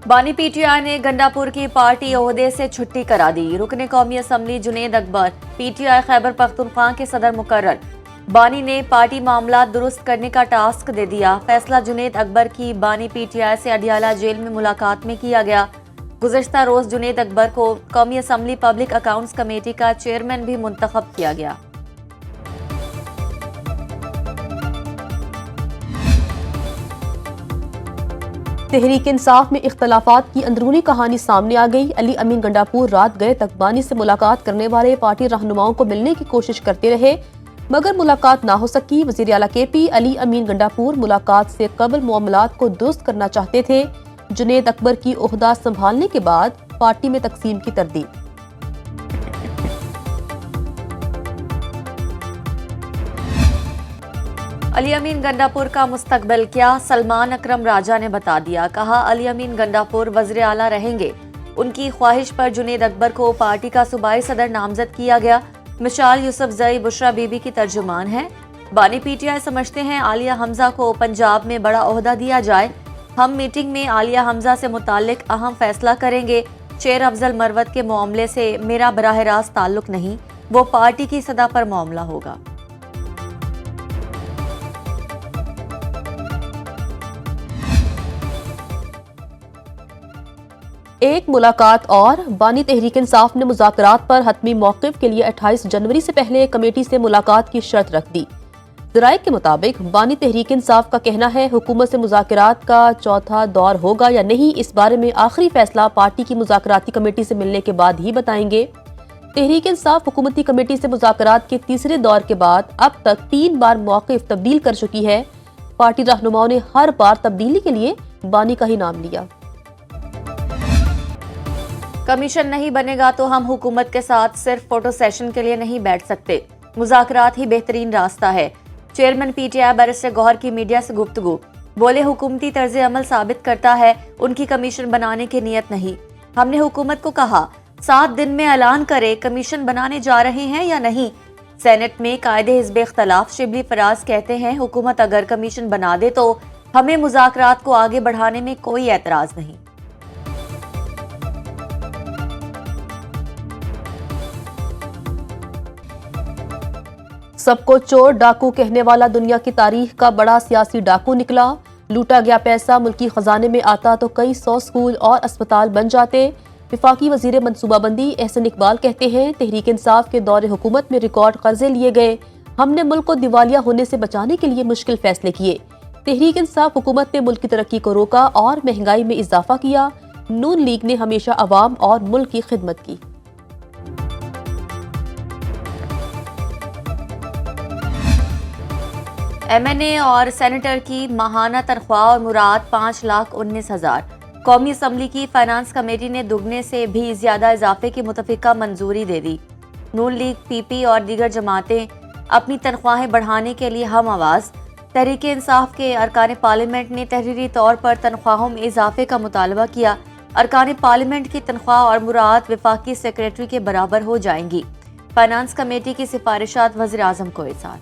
बानी पीटीआई ने गंडापुर की पार्टी ओहदे से छुट्टी करा दी। रुकने कौमी असम्बली जुनेद अकबर पीटीआई खैबर पख्तूनख्वा के सदर मुकर्रर। बानी ने पार्टी मामला दुरुस्त करने का टास्क दे दिया। फैसला जुनेद अकबर की बानी पीटीआई से अडियाला जेल में मुलाकात में किया गया। गुज़श्ता रोज जुनेद अकबर को कौमी असम्बली पब्लिक अकाउंट्स कमेटी का चेयरमैन भी मुंतखब किया गया। तहरीक इंसाफ में इख्तलाफात की अंदरूनी कहानी सामने आ गई। अली अमीन गंडापुर रात गए तक बानी से मुलाकात करने वाले पार्टी रहनुमाओं को मिलने की कोशिश करते रहे, मगर मुलाकात ना हो सकी। वज़ीर आला केपी अली अमीन गंडापुर मुलाकात से कबल मामलात को दुरुस्त करना चाहते थे। जुनेद अकबर की ओहदा संभालने के बाद पार्टी में तकसीम की तरदीद। अली अमीन गंडापुर का मुस्तकबिल क्या, सलमान अकरम राजा ने बता दिया। कहा, अली अमीन गंडापुर वज़ीर आला रहेंगे। उनकी ख्वाहिश पर जुनेद अकबर को पार्टी का सूबाई सदर नामजद किया गया। मिशाल यूसुफजई बुशरा बीबी की तर्जुमान है। बानी पीटीआई समझते हैं आलिया हमजा को पंजाब में बड़ा ओहदा दिया जाए। हम मीटिंग में आलिया हमजा से मुताल्लिक अहम फैसला करेंगे। शेर अफजल मरवत के मामले से मेरा बराह रास्त ताल्लुक नहीं, वो पार्टी की सदा पर मामला होगा। एक मुलाकात और बानी तहरीक इंसाफ ने मुज़ाकरात पर हतमी मौक़िफ़ के लिए 28 जनवरी से पहले कमेटी से मुलाकात की शर्त रख दी। ज़राए के मुताबिक बानी तहरीक इंसाफ का कहना है हुकूमत से मुज़ाकरात का चौथा दौर होगा या नहीं, इस बारे में आखिरी फैसला पार्टी की मुज़ाकराती कमेटी से मिलने के बाद ही बताएंगे। तहरीक इंसाफ हुकूमती कमेटी से मुज़ाकरात के तीसरे दौर के बाद अब तक 3 बार मौक़िफ़ तब्दील कर चुकी है। पार्टी रहनुमाओं ने हर बार तब्दीली के लिए बानी का ही नाम लिया। कमीशन नहीं बनेगा तो हम हुकूमत के साथ सिर्फ फोटो सेशन के लिए नहीं बैठ सकते। मुज़ाकरात ही बेहतरीन रास्ता है। चेयरमैन पीटीआई बैरिस्टर गौहर की मीडिया से गुफ्तगू। बोले, हुकूमती तर्ज अमल साबित करता है उनकी कमीशन बनाने की नीयत नहीं। हमने हुकूमत को कहा 7 दिन में ऐलान करे कमीशन बनाने जा रहे हैं या नहीं। सेनेट में कायदे हिज़्ब इख्तलाफ शिबली फराज कहते हैं हुकूमत अगर कमीशन बना दे तो हमें मुज़ाकरात को आगे बढ़ाने में कोई एतराज नहीं। सबको चोर डाकू कहने वाला दुनिया की तारीख का बड़ा सियासी डाकू निकला। लूटा गया पैसा मुल्की खजाने में आता तो कई 100 स्कूल और अस्पताल बन जाते। विफाकी वजीर मनसूबाबंदी एहसन इकबाल कहते हैं तहरीक इंसाफ के दौरे हुकूमत में रिकॉर्ड कर्जे लिए गए। हमने मुल्क को दिवालिया होने से बचाने के लिए मुश्किल फैसले किए। तहरीक इंसाफ हुकूमत ने मुल्क की तरक्की को रोका और महंगाई में इजाफा किया। नून लीग ने हमेशा अवाम और मुल्क की खिदमत की। एमएनए और सेनेटर की माहाना तनख्वाह और मुराद 5,19,000। कौमी असम्बली की फाइनेंस कमेटी ने दुगने से भी ज्यादा इजाफे की मुतफिका मंजूरी दे दी। नून लीग, पीपी और दीगर जमातें अपनी तनख्वाहें बढ़ाने के लिए हम आवाज। तहरीक इंसाफ के अरकान पार्लियामेंट ने तहरीरी तौर पर तनख्वाहों में इजाफे का मुतालबा किया। अरकान पार्लियामेंट की तनख्वाह और मुराद वफाकी सेक्रेटरी के बराबर हो जाएंगी। फाइनेंस कमेटी की सिफारिशात वज़ीर आज़म को इरसाल।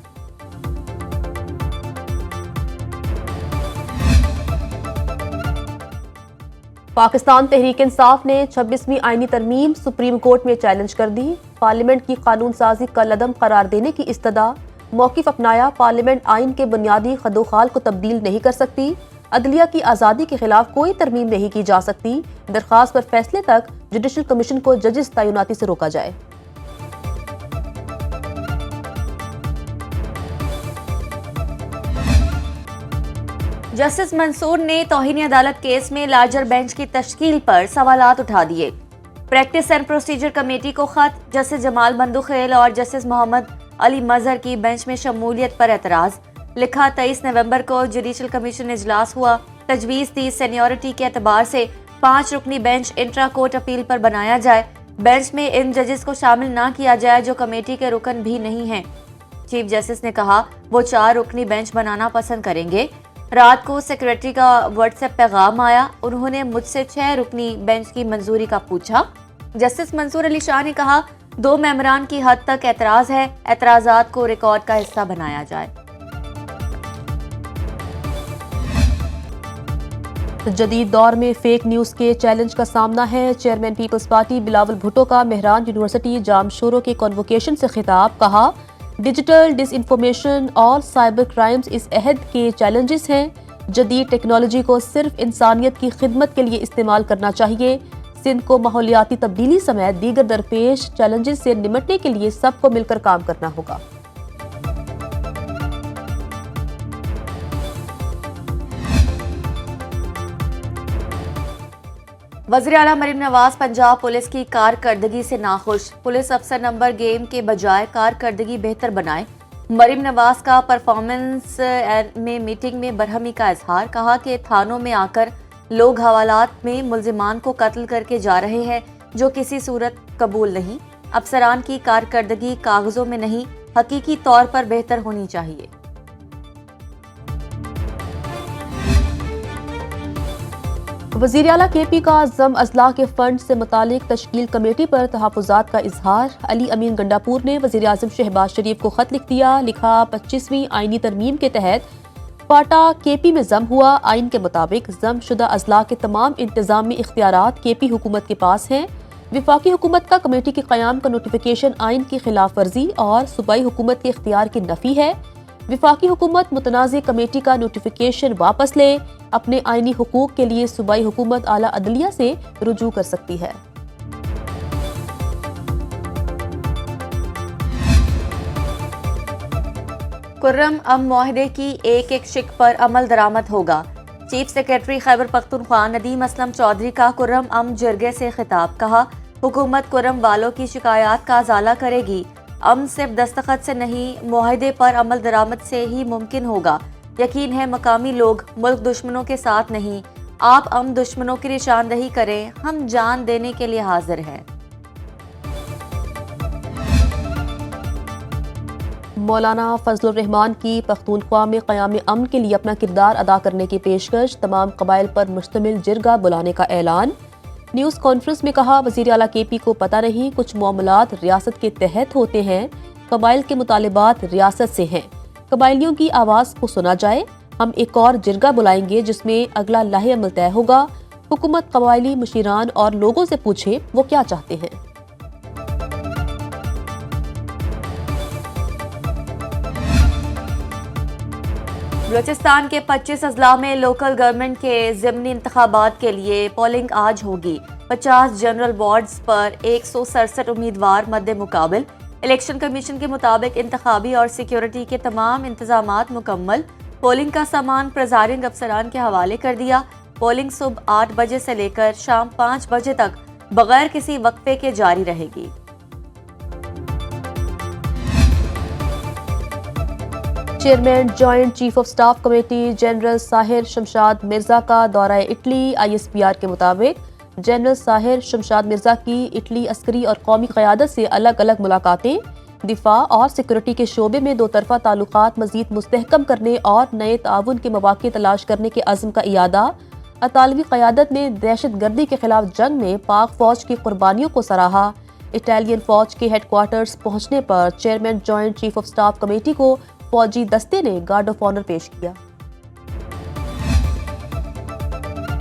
पाकिस्तान तहरीक इंसाफ ने 26वीं आईनी तरमीम सुप्रीम कोर्ट में चैलेंज कर दी। पार्लियामेंट की कानून साजी का लदम करार देने की इस्तदा। मौकिफ अपनाया, पार्लियामेंट आइन के बुनियादी खदोखाल को तब्दील नहीं कर सकती। अदलिया की आज़ादी के खिलाफ कोई तरमीम नहीं की जा सकती। दरख्वास्त पर फैसले तक जुडिशल कमीशन को जजेस तैनाती से रोका जाए। जस्टिस मंसूर ने तौहीन अदालत केस में लार्जर बेंच की तश्कील पर सवालात उठा दिए। प्रैक्टिस एंड प्रोसीजर कमेटी को खत। जस्टिस जमाल बंदुखेल और जस्टिस मोहम्मद अली मजहर की बेंच में शमूलियत पर एतराज। लिखा, 23 नवंबर को जुडिशल कमीशन इजलास हुआ। तजवीज़ दी सीनियरिटी के एतबार से 5 रुकनी बेंच इंट्रा कोर्ट अपील पर बनाया जाए। बेंच में इन जजेस को शामिल ना किया जाए जो कमेटी के रुकन भी नहीं हैं। चीफ जस्टिस ने कहा वो 4 रुकनी बेंच बनाना पसंद करेंगे। रात को सेक्रेटरी का व्हाट्सएप पैगाम आया। उन्होंने मुझसे 6 रुकनी बेंच की मंजूरी का पूछा। जस्टिस मंसूर अली शाह ने कहा 2 मेंबरान की हद तक एतराज है, एतराजात को रिकॉर्ड का हिस्सा बनाया जाए। जदीद दौर में फेक न्यूज़ के चैलेंज का सामना है। Chairman Peoples Party Bilawal Bhutto का मेहरान यूनिवर्सिटी जामशोरों के कन्वोकेशन से खिताब। कहा, डिजिटल डिसइंफॉर्मेशन और साइबर क्राइम्स इस अहद के चैलेंजेस हैं। जदीद टेक्नोलॉजी को सिर्फ इंसानियत की खिदमत के लिए इस्तेमाल करना चाहिए। सिंध को माहौलियाती तब्दीली समेत दीगर दरपेश चैलेंजेस से निपटने के लिए सबको मिलकर काम करना होगा। वज़ीर आला मरीम नवाज पंजाब पुलिस की कारकर्दगी से नाखुश। पुलिस अफसर नंबर गेम के बजाय कारकर्दगी बेहतर बनाए। मरीम नवाज का परफॉर्मेंस में मीटिंग में बरहमी का इजहार। कहा कि थानों में आकर लोग हवालात में मुल्जिमान को कत्ल करके जा रहे हैं, जो किसी सूरत कबूल नहीं। अफसरान की कारकर्दगी कागजों में नहीं, हकीकी तौर पर बेहतर होनी चाहिए। वज़ीर आला KP का जम अजला के फंड से मुतालिक तश्कील कमेटी पर तहफ़्फ़ुज़ात का इजहार। अली अमीन गंडापुर ने वज़ीर आज़म शहबाज शरीफ को खत लिख दिया। लिखा, 25वीं आईनी तरमीम के तहत फाटा KP में जम हुआ। आइन के मुताबिक जम शुदा अजला के तमाम इंतजामी इख्तियारात KP हुकूमत के पास हैं। विफाकी हुकूमत का कमेटी के क़याम का नोटिफिकेशन आइन की खिलाफ वर्जी और सूबाई हुकूमत के इख्तियार की नफ़ी है। विफाकी हुकूमत मुतनाज़ कमेटी का नोटिफिकेशन वापस ले अपने आइनी हुकूक के लिए सूबाई हुकूमत आला अदलिया से रुजू कर सकती है। कुर्रम अम मुआहदे की एक एक शिक पर अमल दरामद होगा। चीफ सेक्रेटरी खैबर पख्तूनख्वा नदीम असलम चौधरी का कुर्रम अम जरगे से खिताब। कहा, हुकूमत कुर्रम वालों की शिकायत का अजाला करेगी। अम सिर्फ दस्तखत से नहीं, मुआहदे पर अमल दरामद से ही मुमकिन होगा। यकीन है मकामी लोग मुल्क दुश्मनों के साथ नहीं। आप अम दुश्मनों की निशानदही करें, हम जान देने के लिए हाजिर हैं। मौलाना फजलुर रहमान की पख्तूनख्वा में क़याम अमन के लिए अपना किरदार अदा करने की पेशकश। तमाम कबाइल पर मुश्तमिल जिरगा बुलाने का ऐलान। न्यूज़ कॉन्फ्रेंस में कहा, वज़ीर आला KP को पता नहीं, कुछ मामलात रियासत के तहत होते हैं। कबाइल के मुतालिबात रियासत से हैं। कबाइलियों की आवाज़ को सुना जाए। हम एक और जिरगा बुलाएंगे जिसमें अगला लाहे अमल तय होगा। हुकूमत कबाइली मुशीरान और लोगों से पूछे वो क्या चाहते हैं। बलूचिस्तान के 25 अजला में लोकल गवर्नमेंट के ज़िमनी इंतखाबात के लिए पोलिंग आज होगी। 50 जनरल वार्ड्स पर 167 उम्मीदवार मद्दे मुकाबिल। इलेक्शन कमीशन के मुताबिक इंतखाबी और सिक्योरिटी के तमाम इंतजामात मुकम्मल। पोलिंग का सामान प्रिजाइडिंग अफसरान के हवाले कर दिया। पोलिंग सुबह 8 बजे से लेकर शाम 5 बजे तक बगैर किसी वक्फे के जारी रहेगी। Chairman joint chief of staff committee general Sahir Shamshad Mirza का दौरा इटली। ISPR के मुताबिक जनरल साहिर शमशाद मिर्जा की इटली अस्करी और कौमी क़यादत से अलग अलग मुलाकातें। दिफा और सिक्योरिटी के शोबे में दो तरफा ताल्लुकात मजीद मुस्तहकम करने और नए ताउन के मौक़े तलाश करने के अज़्म का इयादा। अतालवी क़यादत ने दहशत गर्दी के खिलाफ जंग में पाक फौज की कुर्बानियों को सराहा। इटालियन फौज के हेडक्वार्टर्स पहुंचने पर chairman joint chief of staff committee को फौजी दस्ते ने गार्ड ऑफ ऑनर पेश किया।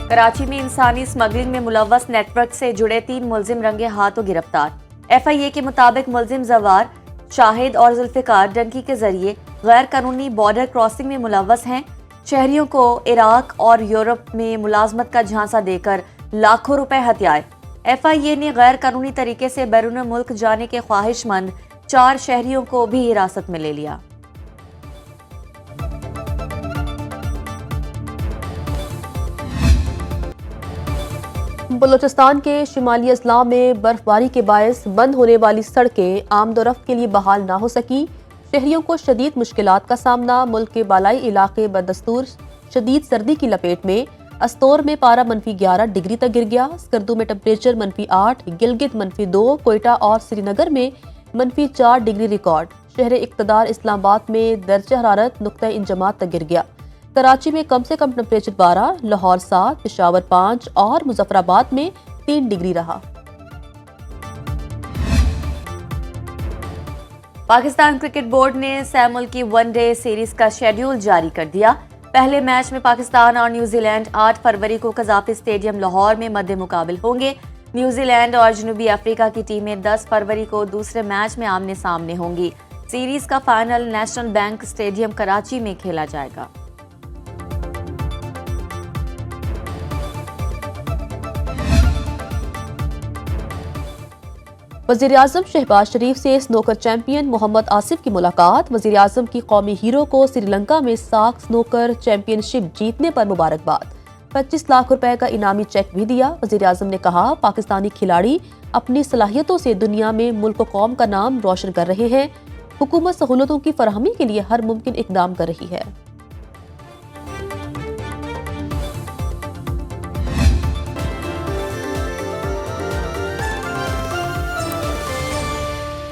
कराची में इंसानी स्मगलिंग में मुलव्वस नेटवर्क से जुड़े 3 मुलजिम रंगे हाथों गिरफ्तार। FIA के मुताबिक मुलजिम जवार, शाहिद और जुल्फिकार डंकी के जरिए गैर कानूनी बॉर्डर क्रॉसिंग में मुलव्वस हैं। शहरियों को इराक और यूरोप में मुलाजमत का झांसा देकर लाखों रुपए हथियाए। FIA ने गैर कानूनी तरीके से बैरून मुल्क जाने के ख्वाहिशमंद 4 शहरियों को भी हिरासत में ले लिया। बलूचिस्तान के शिमाली अजला में बर्फबारी के बायस बंद होने वाली सड़कें आमदोरफ्त के लिए बहाल ना हो सकी। शहरियों को शदीद मुश्किलात का सामना। मुल्क के बालाई इलाके बदस्तूर शदीद सर्दी की लपेट में। अस्तोर में पारा -11 डिग्री तक गिर गया। स्कर्दू में टेम्परेचर -8, गिलगित -2, कोयटा और श्रीनगर में -4 डिग्री रिकॉर्ड। शहर इक़्तिदार इस्लामाबाद में दर्जा हरारत नुक्ता इंजमात तक गिर गया। कराची में कम से कम टेम्परेचर 12, लाहौर 7, पेशावर 5 और मुजफ्फराबाद में 3 डिग्री रहा। पाकिस्तान क्रिकेट बोर्ड ने 6 मुल्की वनडे सीरीज का शेड्यूल जारी कर दिया। पहले मैच में पाकिस्तान और न्यूजीलैंड 8 फरवरी को कजाफी स्टेडियम लाहौर में मद्दे मुकाबिल होंगे। न्यूजीलैंड और जनूबी अफ्रीका की टीमें 10 फरवरी को दूसरे मैच में आमने सामने होंगी। सीरीज का final national bank stadium Karachi में खेला जाएगा। वज़ीर-ए-आज़म शहबाज शरीफ से स्नूकर चैंपियन मोहम्मद आसिफ की मुलाकात। वज़ीर-ए-आज़म की कौमी हीरो को श्रीलंका में साख स्नूकर चैंपियनशिप जीतने पर मुबारकबाद। 25 लाख रुपए का इनामी चेक भी दिया। वज़ीर-ए-आज़म ने कहा, पाकिस्तानी खिलाड़ी अपनी सलाहियतों से दुनिया में मुल्क व कौम का नाम रोशन कर रहे हैं। हुकूमत सहूलतों की फराहमी के लिए हर मुमकिन इकदाम कर रही है।